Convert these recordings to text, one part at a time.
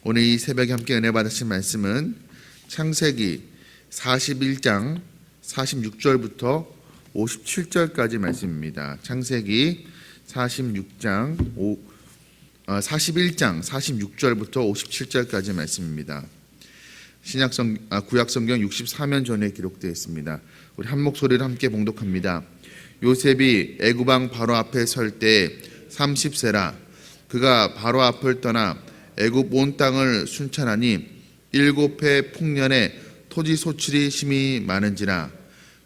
오늘 이 새벽에 함께 은혜 받으신 말씀은 창세기 41장 46절부터 57절까지 말씀입니다. 창세기 41장 46절부터 57절까지 말씀입니다. 구약성경 64면 전에 기록되어 있습니다. 우리 한 목소리로 함께 봉독합니다. 요셉이 애굽 왕 바로 앞에 설 때 30세라. 그가 바로 앞을 떠나 애굽 온 땅을 순찰하니 7해 풍년에 토지 소출이 심히 많은지라.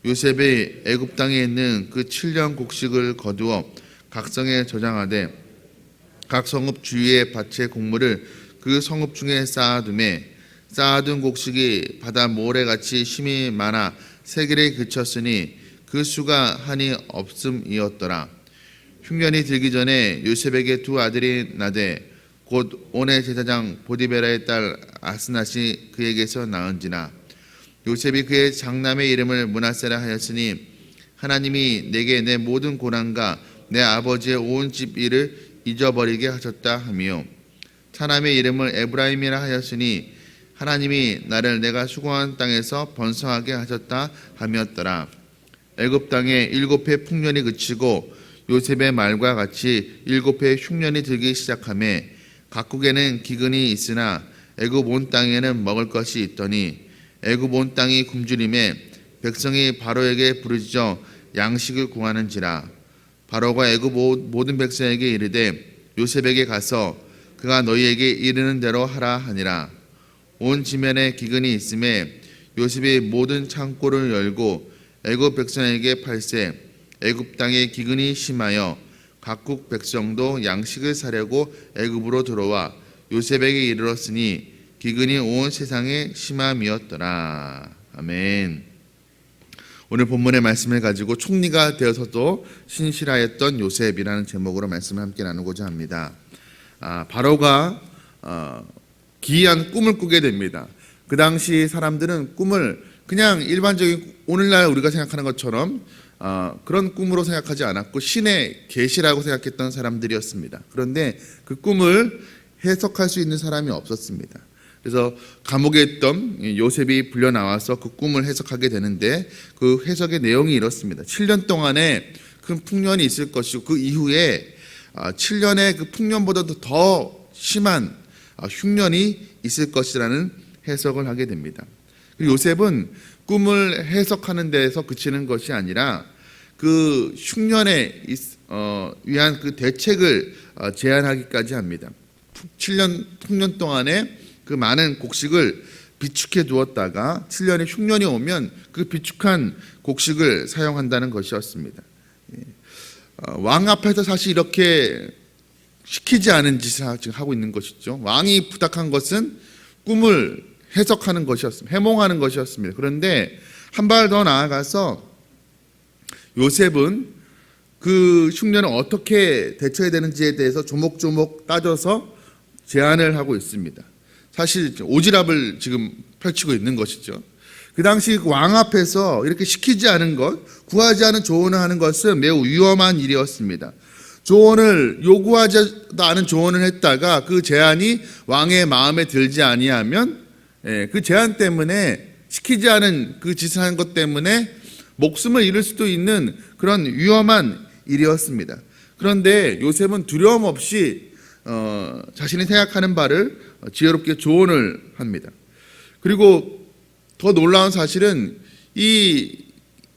요셉이 애굽 땅에 있는 그 7년 곡식을 거두어 각성에 저장하되 각 성읍 주위의 밭의 곡물을 그 성읍 중에 쌓아두매 쌓아둔 곡식이 바다 모래같이 심히 많아 세길에 그쳤으니 그 수가 한이 없음이었더라. 흉년이 들기 전에 요셉에게 두 아들이 나되 곧 온의 제사장 보디베라의 딸 아스낫이 그에게서 낳은지라. 요셉이 그의 장남의 이름을 므낫세라 하였으니 하나님이 내게 내 모든 고난과 내 아버지의 온 집 일을 잊어버리게 하셨다 하며 차남의 이름을 에브라임이라 하였으니 하나님이 나를 내가 수고한 땅에서 번성하게 하셨다 하였더라. 애굽 땅에 7해 풍년이 그치고 요셉의 말과 같이 7해 흉년이 들기 시작하매 각국에는 기근이 있으나 애굽 온 땅에는 먹을 것이 있더니 애굽 온 땅이 굶주림에 백성이 바로에게 부르짖어 양식을 구하는지라. 바로가 애굽 모든 백성에게 이르되 요셉에게 가서 그가 너희에게 이르는 대로 하라 하니라. 온 지면에 기근이 있음에 요셉이 모든 창고를 열고 애굽 백성에게 팔세 애굽 땅에 기근이 심하여 각국 백성도 양식을 사려고 애굽으로 들어와 요셉에게 이르렀으니 기근이 온 세상에 심함이었더라. 아멘. 오늘 본문의 말씀을 가지고 총리가 되어서도 신실하였던 요셉이라는 제목으로 말씀을 함께 나누고자 합니다. 바로가 기이한 꿈을 꾸게 됩니다. 그 당시 사람들은 꿈을 그냥 일반적인 오늘날 우리가 생각하는 것처럼 그런 꿈으로 생각하지 않았고 신의 계시라고 생각했던 사람들이었습니다. 그런데 그 꿈을 해석할 수 있는 사람이 없었습니다. 그래서 감옥에 있던 요셉이 불려 나와서 그 꿈을 해석하게 되는데 그 해석의 내용이 이렇습니다. 7년 동안에 큰 풍년이 있을 것이고 그 이후에 7년의 그 풍년보다도 더 심한 흉년이 있을 것이라는 해석을 하게 됩니다. 요셉은 꿈을 해석하는 데에서 그치는 것이 아니라 그 흉년에 위한 그 대책을 제안하기까지 합니다. 7년 풍년 동안에 그 많은 곡식을 비축해 두었다가 7년의 흉년이 오면 그 비축한 곡식을 사용한다는 것이었습니다. 왕 앞에서 사실 이렇게 시키지 않은 짓을 지금 하고 있는 것이죠. 왕이 부탁한 것은 꿈을 해석하는 것이었습니다. 해몽하는 것이었습니다. 그런데 한 발 더 나아가서 요셉은 그 흉년을 어떻게 대처해야 되는지에 대해서 조목조목 따져서 제안을 하고 있습니다. 사실 오지랖을 지금 펼치고 있는 것이죠. 그 당시 왕 앞에서 이렇게 시키지 않은 것, 구하지 않은 조언을 하는 것은 매우 위험한 일이었습니다. 조언을 요구하지도 않은 조언을 했다가 그 제안이 왕의 마음에 들지 아니하면 그 제안 때문에 시키지 않은 그 짓을 하는 것 때문에 목숨을 잃을 수도 있는 그런 위험한 일이었습니다. 그런데 요셉은 두려움 없이 자신이 생각하는 바를 지혜롭게 조언을 합니다. 그리고 더 놀라운 사실은 이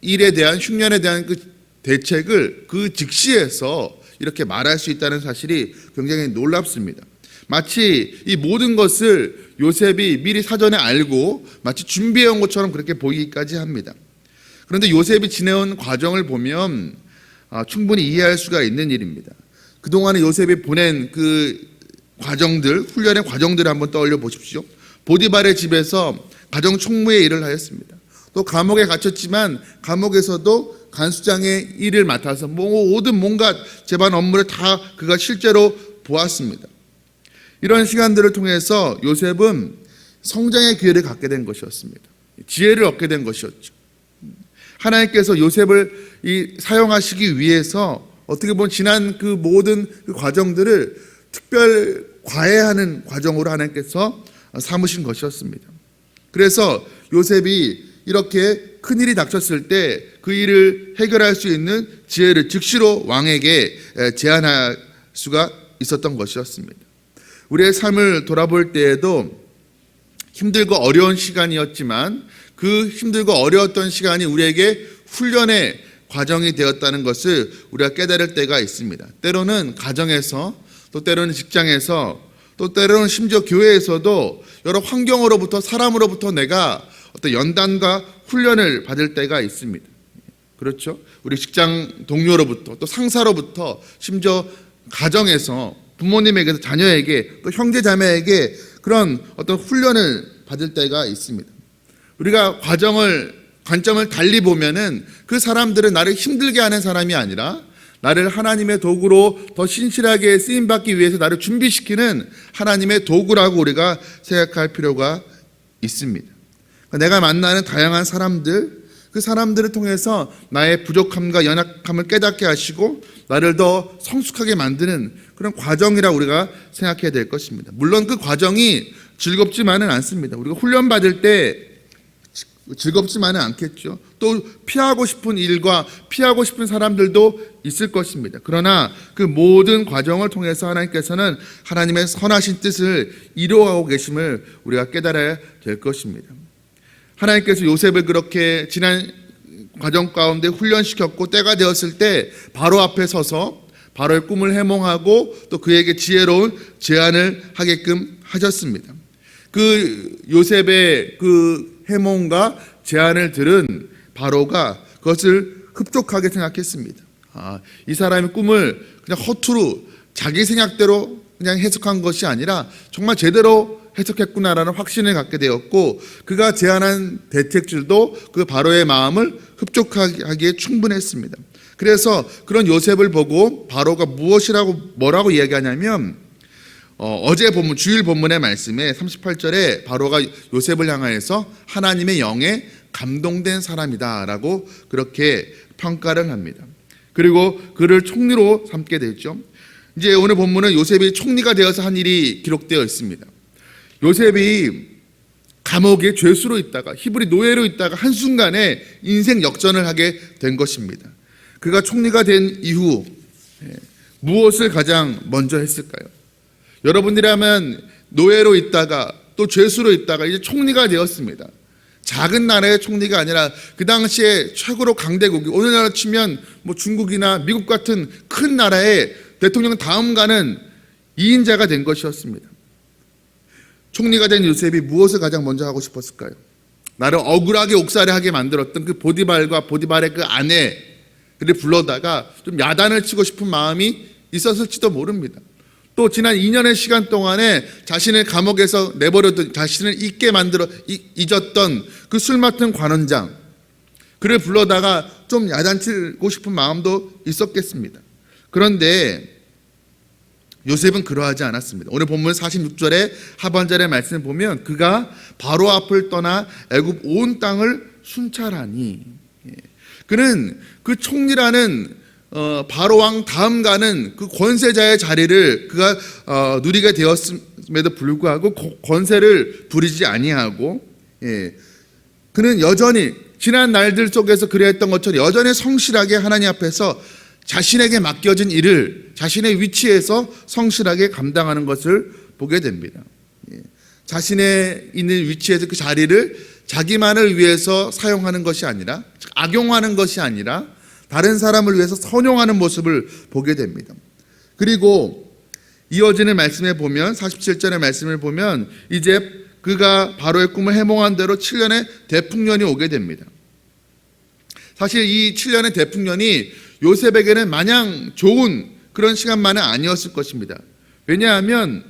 일에 대한 흉년에 대한 그 대책을 그 즉시에서 이렇게 말할 수 있다는 사실이 굉장히 놀랍습니다. 마치 이 모든 것을 요셉이 미리 사전에 알고 마치 준비해온 것처럼 그렇게 보이기까지 합니다. 그런데 요셉이 지내온 과정을 보면 충분히 이해할 수가 있는 일입니다. 그동안에 요셉이 보낸 그 과정들, 훈련의 과정들을 한번 떠올려 보십시오. 보디발의 집에서 가정 총무의 일을 하였습니다. 또 감옥에 갇혔지만 감옥에서도 간수장의 일을 맡아서 모든 뭔가 재반 업무를 다 그가 실제로 보았습니다. 이런 시간들을 통해서 요셉은 성장의 기회를 갖게 된 것이었습니다. 지혜를 얻게 된 것이었죠. 하나님께서 요셉을 사용하시기 위해서 어떻게 보면 지난 그 모든 그 과정들을 특별 과외하는 과정으로 하나님께서 삼으신 것이었습니다. 그래서 요셉이 이렇게 큰일이 닥쳤을 때 그 일을 해결할 수 있는 지혜를 즉시로 왕에게 제안할 수가 있었던 것이었습니다. 우리의 삶을 돌아볼 때에도 힘들고 어려운 시간이었지만 그 힘들고 어려웠던 시간이 우리에게 훈련의 과정이 되었다는 것을 우리가 깨달을 때가 있습니다. 때로는 가정에서, 또 때로는 직장에서, 또 때로는 심지어 교회에서도 여러 환경으로부터, 사람으로부터 내가 어떤 연단과 훈련을 받을 때가 있습니다. 그렇죠? 우리 직장 동료로부터, 또 상사로부터, 심지어 가정에서 부모님에게서 자녀에게, 또 형제 자매에게 그런 어떤 훈련을 받을 때가 있습니다. 우리가 관점을 달리 보면은 그 사람들은 나를 힘들게 하는 사람이 아니라 나를 하나님의 도구로 더 신실하게 쓰임받기 위해서 나를 준비시키는 하나님의 도구라고 우리가 생각할 필요가 있습니다. 내가 만나는 다양한 사람들, 그 사람들을 통해서 나의 부족함과 연약함을 깨닫게 하시고 나를 더 성숙하게 만드는 그런 과정이라고 우리가 생각해야 될 것입니다. 물론 그 과정이 즐겁지만은 않습니다. 우리가 훈련받을 때 즐겁지만은 않겠죠. 또 피하고 싶은 일과 피하고 싶은 사람들도 있을 것입니다. 그러나 그 모든 과정을 통해서 하나님께서는 하나님의 선하신 뜻을 이루어가고 계심을 우리가 깨달아야 될 것입니다. 하나님께서 요셉을 그렇게 지난 과정 가운데 훈련시켰고 때가 되었을 때 바로 앞에 서서 바로의 꿈을 해몽하고 또 그에게 지혜로운 제안을 하게끔 하셨습니다. 그 요셉의 그 해몽과 제안을 들은 바로가 그것을 흡족하게 생각했습니다. 이 사람의 꿈을 그냥 허투루 자기 생각대로 그냥 해석한 것이 아니라 정말 제대로 해석했구나라는 확신을 갖게 되었고 그가 제안한 대책들도 그 바로의 마음을 흡족하기에 충분했습니다. 그래서 그런 요셉을 보고 바로가 뭐라고 이야기하냐면 어제 본문 주일 본문의 말씀에 38절에 바로가 요셉을 향하여서 하나님의 영에 감동된 사람이다라고 그렇게 평가를 합니다. 그리고 그를 총리로 삼게 되죠. 이제 오늘 본문은 요셉이 총리가 되어서 한 일이 기록되어 있습니다. 요셉이 감옥에 죄수로 있다가 히브리 노예로 있다가 한순간에 인생 역전을 하게 된 것입니다. 그가 총리가 된 이후 무엇을 가장 먼저 했을까요? 여러분이라면 노예로 있다가 또 죄수로 있다가 이제 총리가 되었습니다. 작은 나라의 총리가 아니라 그 당시에 최고로 강대국이 오늘날로 치면 뭐 중국이나 미국 같은 큰 나라의 대통령 다음 가는 2인자가 된 것이었습니다. 총리가 된 요셉이 무엇을 가장 먼저 하고 싶었을까요? 나를 억울하게 옥살이하게 만들었던 그 보디발과 보디발의 그 아내를 불러다가 좀 야단을 치고 싶은 마음이 있었을지도 모릅니다. 또 지난 2년의 시간 동안에 자신을 감옥에서 내버려둔 자신을 잊었던 그 술 맡은 관원장 그를 불러다가 좀 야단치고 싶은 마음도 있었겠습니다. 그런데 요셉은 그러하지 않았습니다. 오늘 본문 46절의 하반절의 말씀을 보면 그가 바로 앞을 떠나 애굽 온 땅을 순찰하니 그는 그 총리라는 바로 왕 다음 가는 그 권세자의 자리를 그가 누리게 되었음에도 불구하고 권세를 부리지 아니하고 그는 여전히 지난 날들 속에서 그랬던 것처럼 여전히 성실하게 하나님 앞에서 자신에게 맡겨진 일을 자신의 위치에서 성실하게 감당하는 것을 보게 됩니다. 자신의 있는 위치에서 그 자리를 자기만을 위해서 사용하는 것이 아니라 악용하는 것이 아니라 다른 사람을 위해서 선용하는 모습을 보게 됩니다. 그리고 이어지는 말씀에 보면 47절의 말씀을 보면 이제 그가 바로의 꿈을 해몽한 대로 7년의 대풍년이 오게 됩니다. 사실 이 7년의 대풍년이 요셉에게는 마냥 좋은 그런 시간만은 아니었을 것입니다. 왜냐하면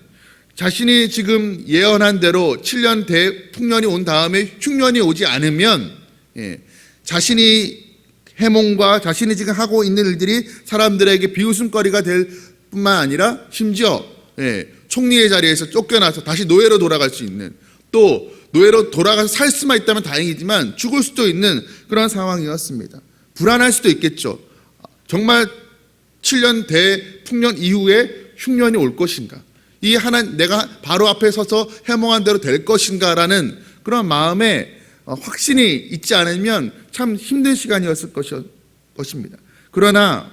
자신이 지금 예언한 대로 7년 대풍년이 온 다음에 흉년이 오지 않으면 자신이 해몽과 자신이 지금 하고 있는 일들이 사람들에게 비웃음거리가 될 뿐만 아니라 심지어 총리의 자리에서 쫓겨나서 다시 노예로 돌아갈 수 있는 또 노예로 돌아가서 살 수만 있다면 다행이지만 죽을 수도 있는 그런 상황이었습니다. 불안할 수도 있겠죠. 정말 7년 대풍년 이후에 흉년이 올 것인가? 내가 바로 앞에 서서 해몽한 대로 될 것인가라는 그런 마음에 확신이 있지 않으면 참 힘든 시간이었을 것입니다. 그러나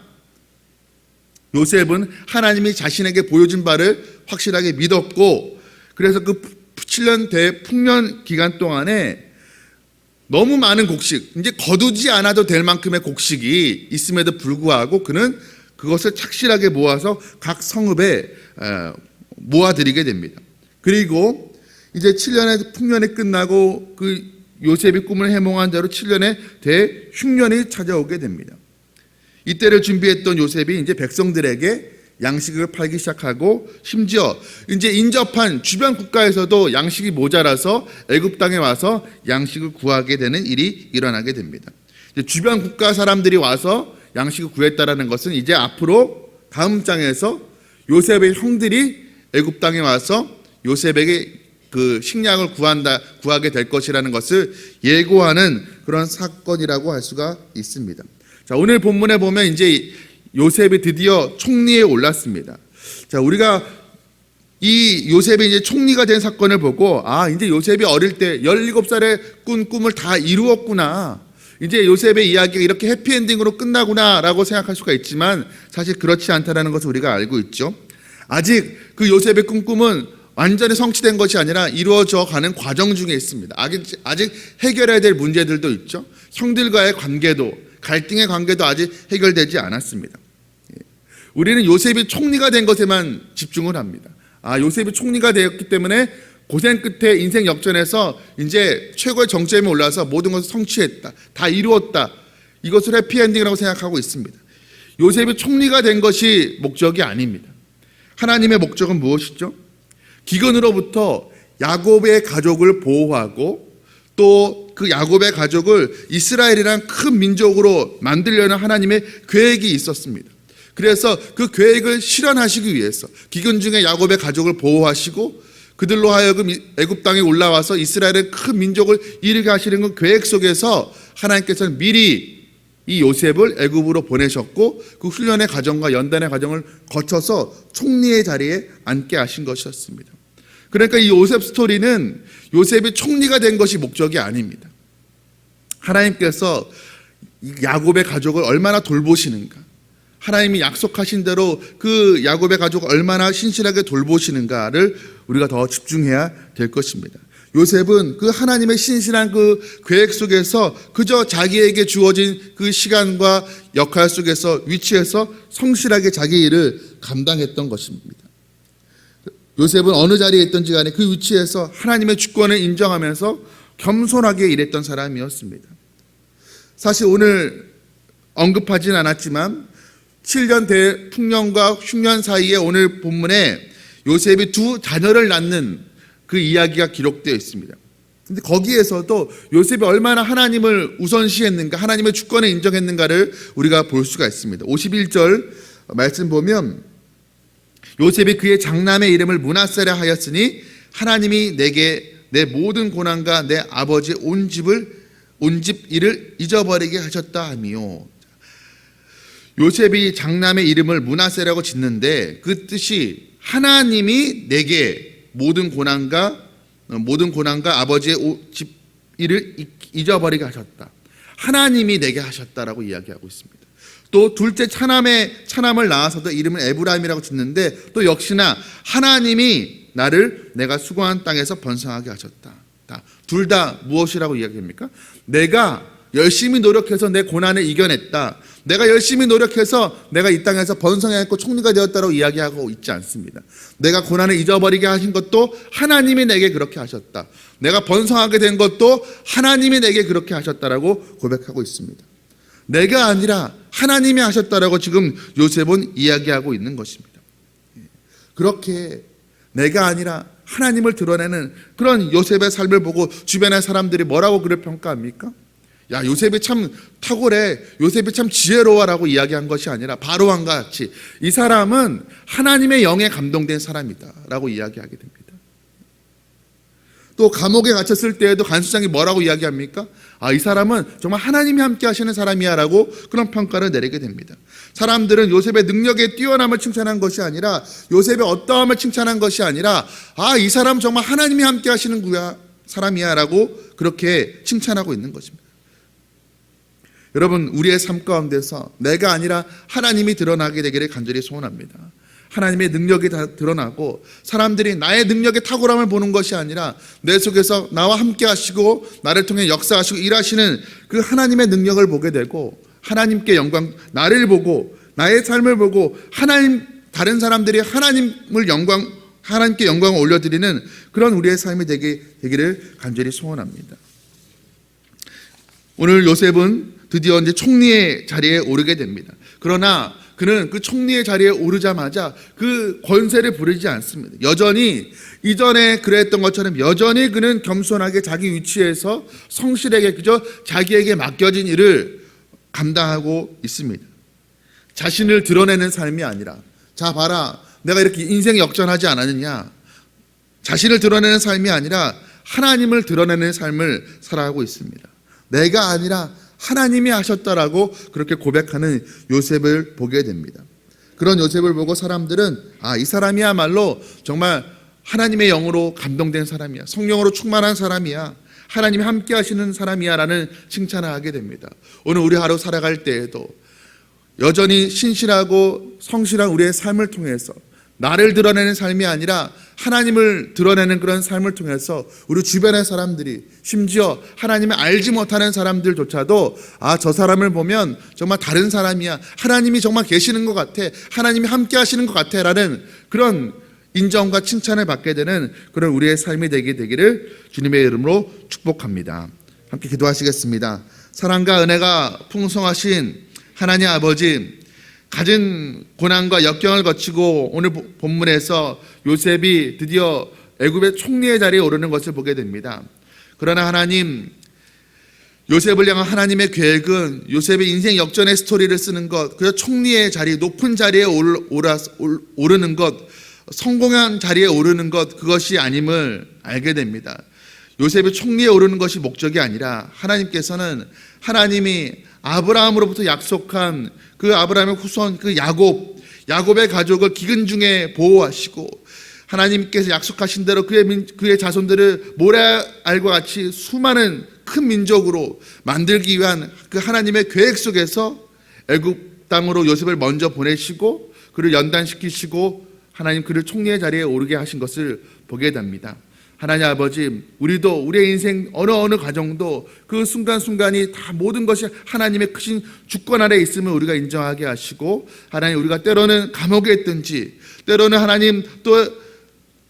요셉은 하나님이 자신에게 보여준 바를 확실하게 믿었고, 그래서 그 7년 대풍년 기간 동안에 너무 많은 곡식, 이제 거두지 않아도 될 만큼의 곡식이 있음에도 불구하고 그는 그것을 착실하게 모아서 각 성읍에 모아드리게 됩니다. 그리고 이제 7년의 풍년이 끝나고 그 요셉이 꿈을 해몽한 대로 7년의 대흉년이 찾아오게 됩니다. 이때를 준비했던 요셉이 이제 백성들에게 양식을 팔기 시작하고, 심지어 이제 인접한 주변 국가에서도 양식이 모자라서 애굽 땅에 와서 양식을 구하게 되는 일이 일어나게 됩니다. 이제 주변 국가 사람들이 와서 양식을 구했다라는 것은 이제 앞으로 다음 장에서 요셉의 형들이 애굽 땅에 와서 요셉에게 그 식량을 구하게 될 것이라는 것을 예고하는 그런 사건이라고 할 수가 있습니다. 자, 오늘 본문에 보면 이제 요셉이 드디어 총리에 올랐습니다. 자, 우리가 이 요셉이 이제 총리가 된 사건을 보고, 이제 요셉이 어릴 때 17살에 꾼 꿈을 다 이루었구나, 이제 요셉의 이야기가 이렇게 해피엔딩으로 끝나구나라고 생각할 수가 있지만, 사실 그렇지 않다는 것을 우리가 알고 있죠. 아직 그 요셉의 꿈은 완전히 성취된 것이 아니라 이루어져 가는 과정 중에 있습니다. 아직 해결해야 될 문제들도 있죠. 형들과의 관계도, 갈등의 관계도 아직 해결되지 않았습니다. 우리는 요셉이 총리가 된 것에만 집중을 합니다. 요셉이 총리가 되었기 때문에 고생 끝에 인생 역전에서 이제 최고의 정점에 올라서 모든 것을 성취했다, 다 이루었다, 이것을 해피엔딩이라고 생각하고 있습니다. 요셉이 총리가 된 것이 목적이 아닙니다. 하나님의 목적은 무엇이죠? 기근으로부터 야곱의 가족을 보호하고, 또 그 야곱의 가족을 이스라엘이란 큰 민족으로 만들려는 하나님의 계획이 있었습니다. 그래서 그 계획을 실현하시기 위해서 기근 중에 야곱의 가족을 보호하시고, 그들로 하여금 애굽 땅에 올라와서 이스라엘의 큰 민족을 이루게 하시는 그 계획 속에서 하나님께서는 미리 이 요셉을 애굽으로 보내셨고, 그 훈련의 과정과 연단의 과정을 거쳐서 총리의 자리에 앉게 하신 것이었습니다. 그러니까 이 요셉 스토리는 요셉이 총리가 된 것이 목적이 아닙니다. 하나님께서 야곱의 가족을 얼마나 돌보시는가, 하나님이 약속하신 대로 그 야곱의 가족을 얼마나 신실하게 돌보시는가를 우리가 더 집중해야 될 것입니다. 요셉은 그 하나님의 신실한 그 계획 속에서 그저 자기에게 주어진 그 시간과 역할 속에서 위치해서 성실하게 자기 일을 감당했던 것입니다. 요셉은 어느 자리에 있든지 간에 그 위치에서 하나님의 주권을 인정하면서 겸손하게 일했던 사람이었습니다. 사실 오늘 언급하진 않았지만 7년 대풍년과 흉년 사이에 오늘 본문에 요셉이 두 자녀를 낳는 그 이야기가 기록되어 있습니다. 근데 거기에서도 요셉이 얼마나 하나님을 우선시했는가, 하나님의 주권을 인정했는가를 우리가 볼 수가 있습니다. 51절 말씀 보면, 요셉이 그의 장남의 이름을 므낫세라 하였으니 하나님이 내게 내 모든 고난과 내 아버지의 온 집 일을 잊어버리게 하셨다 하미요. 요셉이 장남의 이름을 므낫세라고 짓는데 그 뜻이 하나님이 내게 모든 고난과 아버지의 집 일을 잊어버리게 하셨다, 하나님이 내게 하셨다라고 이야기하고 있습니다. 또 둘째 차남을 낳아서도 이름을 에브라임이라고 짓는데 또 역시나 하나님이 나를 내가 수고한 땅에서 번성하게 하셨다. 둘 다 무엇이라고 이야기합니까? 내가 열심히 노력해서 내 고난을 이겨냈다, 내가 열심히 노력해서 내가 이 땅에서 번성했고 총리가 되었다고 이야기하고 있지 않습니다. 내가 고난을 잊어버리게 하신 것도 하나님이 내게 그렇게 하셨다, 내가 번성하게 된 것도 하나님이 내게 그렇게 하셨다라고 고백하고 있습니다. 내가 아니라 하나님이 하셨다라고 지금 요셉은 이야기하고 있는 것입니다. 그렇게 내가 아니라 하나님을 드러내는 그런 요셉의 삶을 보고 주변의 사람들이 뭐라고 그를 평가합니까? 야, 요셉이 참 탁월해, 요셉이 참 지혜로워라고 이야기한 것이 아니라 바로왕과 같이 이 사람은 하나님의 영에 감동된 사람이다 라고 이야기하게 됩니다. 또 감옥에 갇혔을 때에도 간수장이 뭐라고 이야기합니까? 이 사람은 정말 하나님이 함께 하시는 사람이야 라고 그런 평가를 내리게 됩니다. 사람들은 요셉의 능력의 뛰어남을 칭찬한 것이 아니라, 요셉의 어떠함을 칭찬한 것이 아니라, 이 사람 정말 하나님이 함께 하시는 사람이야 라고 그렇게 칭찬하고 있는 것입니다. 여러분, 우리의 삶 가운데서 내가 아니라 하나님이 드러나게 되기를 간절히 소원합니다. 하나님의 능력이 다 드러나고 사람들이 나의 능력의 탁월함을 보는 것이 아니라 내 속에서 나와 함께 하시고 나를 통해 역사하시고 일하시는 그 하나님의 능력을 보게 되고, 하나님께 영광, 나를 보고 나의 삶을 보고 다른 사람들이 하나님께 영광을 올려드리는 그런 우리의 삶이 되기를 간절히 소원합니다. 오늘 요셉은 드디어 이제 총리의 자리에 오르게 됩니다. 그러나 그는 그 총리의 자리에 오르자마자 그 권세를 부리지 않습니다. 여전히 이전에 그랬던 것처럼 여전히 그는 겸손하게 자기 위치에서 성실하게 그저 자기에게 맡겨진 일을 감당하고 있습니다. 자신을 드러내는 삶이 아니라, 자 봐라, 내가 이렇게 인생 역전하지 않았느냐, 자신을 드러내는 삶이 아니라 하나님을 드러내는 삶을 살아가고 있습니다. 내가 아니라 하나님이 하셨다라고 그렇게 고백하는 요셉을 보게 됩니다. 그런 요셉을 보고 사람들은 이 사람이야말로 정말 하나님의 영으로 감동된 사람이야, 성령으로 충만한 사람이야, 하나님이 함께 하시는 사람이야 라는 칭찬을 하게 됩니다. 오늘 우리 하루 살아갈 때에도 여전히 신실하고 성실한 우리의 삶을 통해서 나를 드러내는 삶이 아니라 하나님을 드러내는 그런 삶을 통해서 우리 주변의 사람들이, 심지어 하나님을 알지 못하는 사람들조차도 저 사람을 보면 정말 다른 사람이야, 하나님이 정말 계시는 것 같아, 하나님이 함께 하시는 것 같아 라는 그런 인정과 칭찬을 받게 되는 그런 우리의 삶이 되기를 주님의 이름으로 축복합니다. 함께 기도하시겠습니다. 사랑과 은혜가 풍성하신 하나님 아버지, 가진 고난과 역경을 거치고 오늘 본문에서 요셉이 드디어 애굽의 총리의 자리에 오르는 것을 보게 됩니다. 그러나 하나님, 요셉을 향한 하나님의 계획은 요셉의 인생 역전의 스토리를 쓰는 것, 그래서 총리의 자리, 높은 자리에 오르는 것, 성공한 자리에 오르는 것, 그것이 아님을 알게 됩니다. 요셉이 총리에 오르는 것이 목적이 아니라 하나님께서는 하나님이 아브라함으로부터 약속한 그 아브라함의 후손, 그 야곱의 가족을 기근 중에 보호하시고, 하나님께서 약속하신 대로 그의 자손들을 모래알과 같이 수많은 큰 민족으로 만들기 위한 그 하나님의 계획 속에서 애굽 땅으로 요셉을 먼저 보내시고 그를 연단시키시고 하나님 그를 총리의 자리에 오르게 하신 것을 보게 됩니다. 하나님 아버지, 우리도 우리의 인생 어느 과정도 그 순간순간이 다 모든 것이 하나님의 크신 주권 아래 있음을 우리가 인정하게 하시고, 하나님, 우리가 때로는 감옥에 있든지 때로는 하나님 또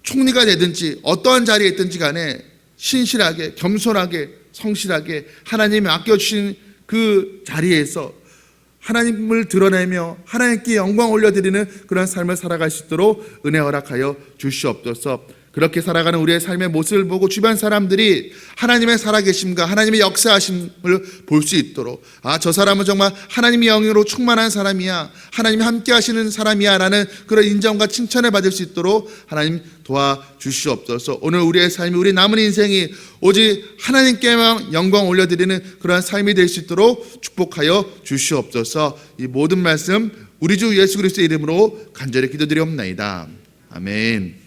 총리가 되든지 어떠한 자리에 있든지 간에 신실하게 겸손하게 성실하게 하나님이 맡겨주신 그 자리에서 하나님을 드러내며 하나님께 영광 올려드리는 그런 삶을 살아갈 수 있도록 은혜 허락하여 주시옵소서. 그렇게 살아가는 우리의 삶의 모습을 보고 주변 사람들이 하나님의 살아계심과 하나님의 역사하심을 볼 수 있도록, 저 사람은 정말 하나님의 영으로 충만한 사람이야, 하나님이 함께 하시는 사람이야 라는 그런 인정과 칭찬을 받을 수 있도록 하나님 도와주시옵소서. 오늘 우리의 삶이, 우리 남은 인생이 오직 하나님께만 영광 올려드리는 그러한 삶이 될 수 있도록 축복하여 주시옵소서. 이 모든 말씀 우리 주 예수 그리스도의 이름으로 간절히 기도드리옵나이다. 아멘.